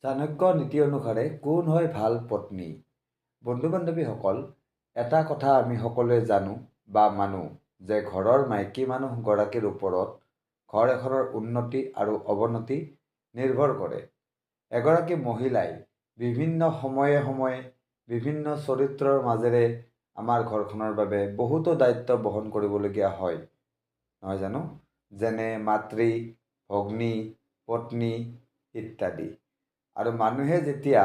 চাণক্য নীতি অনুসাৰে কোন হয় ভাল পত্নী? বন্ধু বান্ধৱীসকল, এটা কথা আমি সকলোৱে জানো বা মানো যে ঘৰৰ মাইকী মানুহগৰাকীৰ ওপৰত ঘৰ এখনৰ উন্নতি আৰু অৱনতি নিৰ্ভৰ কৰে। এগৰাকী মহিলাই বিভিন্ন সময়ে সময়ে বিভিন্ন চৰিত্ৰৰ মাজেৰে আমাৰ ঘৰখনৰ বাবে বহুতো দায়িত্ব বহন কৰিবলগীয়া হয়, নহয় জানো? যেনে মাতৃ, ভগ্নী, পত্নী ইত্যাদি। আৰু মানুহে যেতিয়া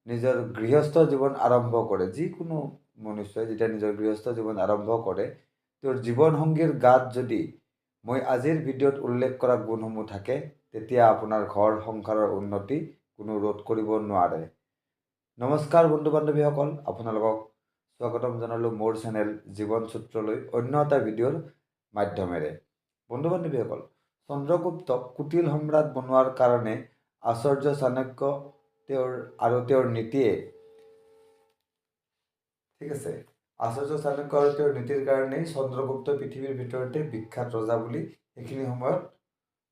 নিজৰ গৃহস্থ জীৱন আৰম্ভ কৰে, যিকোনো মনুষ্যই যেতিয়া নিজৰ গৃহস্থ জীৱন আৰম্ভ কৰে, তেওঁৰ জীৱনসংগীৰ গাত যদি মই আজিৰ ভিডিঅ'ত উল্লেখ কৰা গুণসমূহ থাকে, তেতিয়া আপোনাৰ ঘৰ সংসাৰৰ উন্নতি কোনো ৰোধ কৰিব নোৱাৰে। নমস্কাৰ বন্ধু বান্ধৱীসকল, আপোনালোকক স্বাগতম জনালোঁ মোৰ চেনেল জীৱন সূত্ৰলৈ অন্য এটা ভিডিঅ'ৰ মাধ্যমেৰে। বন্ধু বান্ধৱীসকল, চন্দ্ৰগুপ্তক কুটিল সম্ৰাট বনোৱাৰ কাৰণে আচাৰ্য চাণক্য তেওঁৰ নীতিয়ে, ঠিক আছে, আচাৰ্য চাণক্য আৰু তেওঁৰ নীতিৰ কাৰণেই চন্দ্ৰগুপ্ত পৃথিৱীৰ ভিতৰতে বিখ্যাত ৰজা বুলি সেইখিনি সময়ত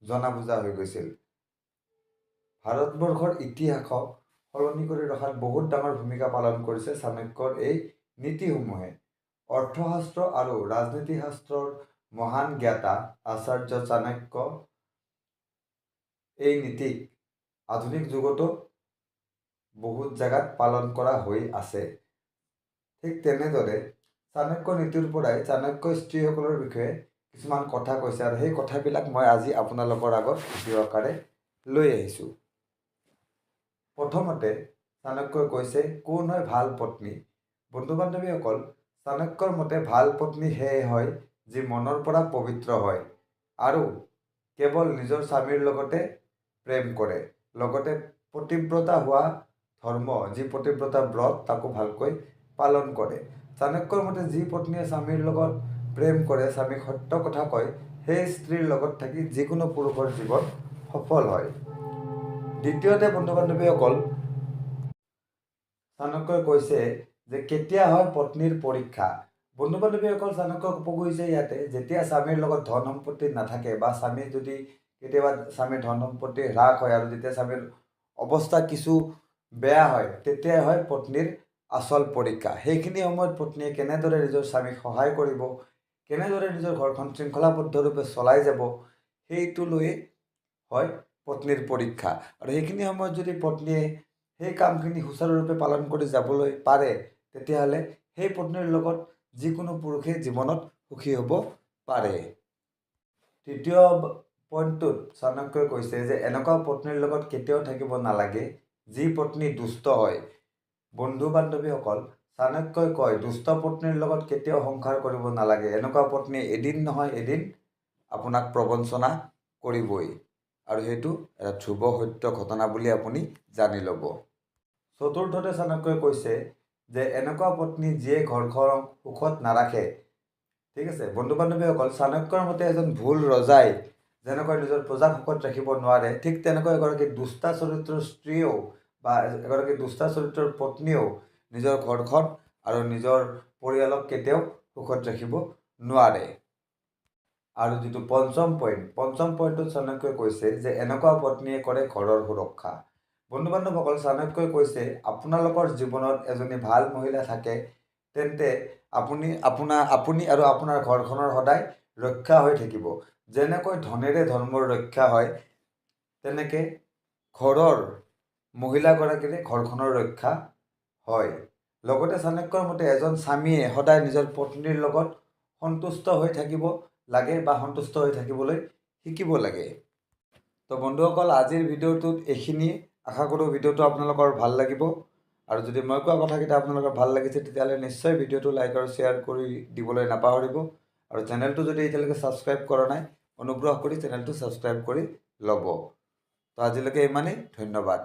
জনা বুজা হৈ গৈছিল। ভাৰতবৰ্ষৰ ইতিহাসক সলনি কৰি ৰখাত বহুত ডাঙৰ ভূমিকা পালন কৰিছে চাণক্যৰ এই নীতিসমূহে। অৰ্থশাস্ত্ৰ আৰু ৰাজনীতি শাস্ত্ৰৰ মহান জ্ঞাতা আচাৰ্য চাণক্য এই নীতিক আধুনিক যুগতো বহুত জেগাত পালন কৰা হৈ আছে। ঠিক তেনেদৰে চাণক্য নীতিৰ পৰাই চাণক্য স্ত্ৰীসকলৰ বিষয়ে কিছুমান কথা কৈছে, আৰু সেই কথাবিলাক মই আজি আপোনালোকৰ আগত ভিডিঅ' আকাৰে লৈ আহিছোঁ। প্ৰথমতে চাণক্যই কৈছে কোন হয় ভাল পত্নী। বন্ধু বান্ধৱীসকল, চাণক্যৰ মতে ভাল পত্নী সেয়ে হয় যি মনৰ পৰা পবিত্ৰ হয় আৰু কেৱল নিজৰ স্বামীৰ লগতে প্ৰেম কৰে, লগতে পতিব্ৰতা হোৱা ধৰ্ম, যি পতিব্ৰতা ব্ৰত, তাকো ভালকৈ পালন কৰে। চাণক্যৰ মতে যি পত্নীয়ে স্বামীৰ লগত প্ৰেম কৰে, স্বামীক সত্য কথা কয়, সেই স্ত্ৰীৰ লগত থাকি যিকোনো পুৰুষৰ জীৱন সফল হয়। দ্বিতীয়তে বন্ধু বান্ধৱীসকল, চাণক্যই কৈছে যে কেতিয়া হয় পত্নীৰ পৰীক্ষা। বন্ধু বান্ধৱীসকল, চাণক্যই ক'ব গৈছে ইয়াতে, যেতিয়া স্বামীৰ লগত ধন সম্পত্তি নাথাকে বা স্বামী যদি কেতিয়াবা স্বামীৰ ধন সম্পত্তি হ্ৰাস হয় আৰু যেতিয়া স্বামীৰ অৱস্থা কিছু বেয়া হয়, তেতিয়াই হয় পত্নীৰ আচল পৰীক্ষা। সেইখিনি সময়ত পত্নীয়ে কেনেদৰে নিজৰ স্বামীক সহায় কৰিব, কেনেদৰে নিজৰ ঘৰখন শৃংখলাবদ্ধৰূপে চলাই যাব, সেইটো লৈয়ে হয় পত্নীৰ পৰীক্ষা। আৰু সেইখিনি সময়ত যদি পত্নীয়ে সেই কামখিনি সুচাৰুৰূপে পালন কৰি যাবলৈ পাৰে, তেতিয়াহ'লে সেই পত্নীৰ লগত যিকোনো পুৰুষে জীৱনত সুখী হ'ব পাৰে। তৃতীয় পইণ্টটোত চাণক্যই কৈছে যে এনেকুৱা পত্নীৰ লগত কেতিয়াও থাকিব নালাগে যি পত্নী দুষ্ট হয়। বন্ধু বান্ধৱীসকল, চাণক্যই কয় দুষ্ট পত্নীৰ লগত কেতিয়াও সংসাৰ কৰিব নালাগে। এনেকুৱা পত্নী এদিন নহয় এদিন আপোনাক প্ৰবঞ্চনা কৰিবই, আৰু সেইটো এটা ধ্ৰুৱ সত্য ঘটনা বুলি আপুনি জানি ল'ব। চতুৰ্থতে চাণক্যই কৈছে যে এনেকুৱা পত্নী যিয়ে ঘৰখনক সুখত নাৰাখে। ঠিক আছে বন্ধু বান্ধৱীসকল, চাণক্যৰ মতে এজন ভুল ৰজাই যেনেকৈ নিজৰ প্ৰজাক সুখত ৰাখিব নোৱাৰে, ঠিক তেনেকৈ এগৰাকী দুষ্টা চৰিত্ৰৰ স্ত্ৰীয়েও বা এগৰাকী দুষ্টা চৰিত্ৰৰ পত্নীয়েও নিজৰ ঘৰখন আৰু নিজৰ পৰিয়ালক কেতিয়াও সুখত ৰাখিব নোৱাৰে। আৰু যিটো পঞ্চম পইণ্টত চাণক্যই কৈছে যে এনেকুৱা পত্নীয়ে কৰে ঘৰৰ সুৰক্ষা। বন্ধু বান্ধৱসকল, চাণক্যই কৈছে আপোনালোকৰ জীৱনত এজনী ভাল মহিলা থাকে, তেন্তে আপুনি আৰু আপোনাৰ ঘৰখনৰ সদায় ৰক্ষা হৈ থাকিব। যেনেকৈ ধনেৰে ধৰ্মৰ ৰক্ষা হয়, তেনেকৈ ঘৰৰ মহিলাগৰাকীৰে ঘৰখনৰ ৰক্ষা হয়। লগতে চাণক্যৰ মতে এজন স্বামীয়ে সদায় নিজৰ পত্নীৰ লগত সন্তুষ্ট হৈ থাকিব লাগে বা সন্তুষ্ট হৈ থাকিবলৈ শিকিব লাগে। তো বন্ধুসকল, আজিৰ ভিডিঅ'টোত এইখিনিয়ে। আশা কৰোঁ ভিডিঅ'টো আপোনালোকৰ ভাল লাগিব, আৰু যদি মই কোৱা কথাকেইটা আপোনালোকৰ ভাল লাগিছে তেতিয়াহ'লে নিশ্চয় ভিডিঅ'টো লাইক আৰু শ্বেয়াৰ কৰি দিবলৈ নাপাহৰিব। আৰু চেনেলটো যদি এতিয়ালৈকে ছাবস্ক্ৰাইব কৰা নাই, অনুগ্ৰহ কৰি চেনেলটো ছাবস্ক্ৰাইব কৰি ল'ব। তো আজিলৈকে ইমানেই, ধন্যবাদ।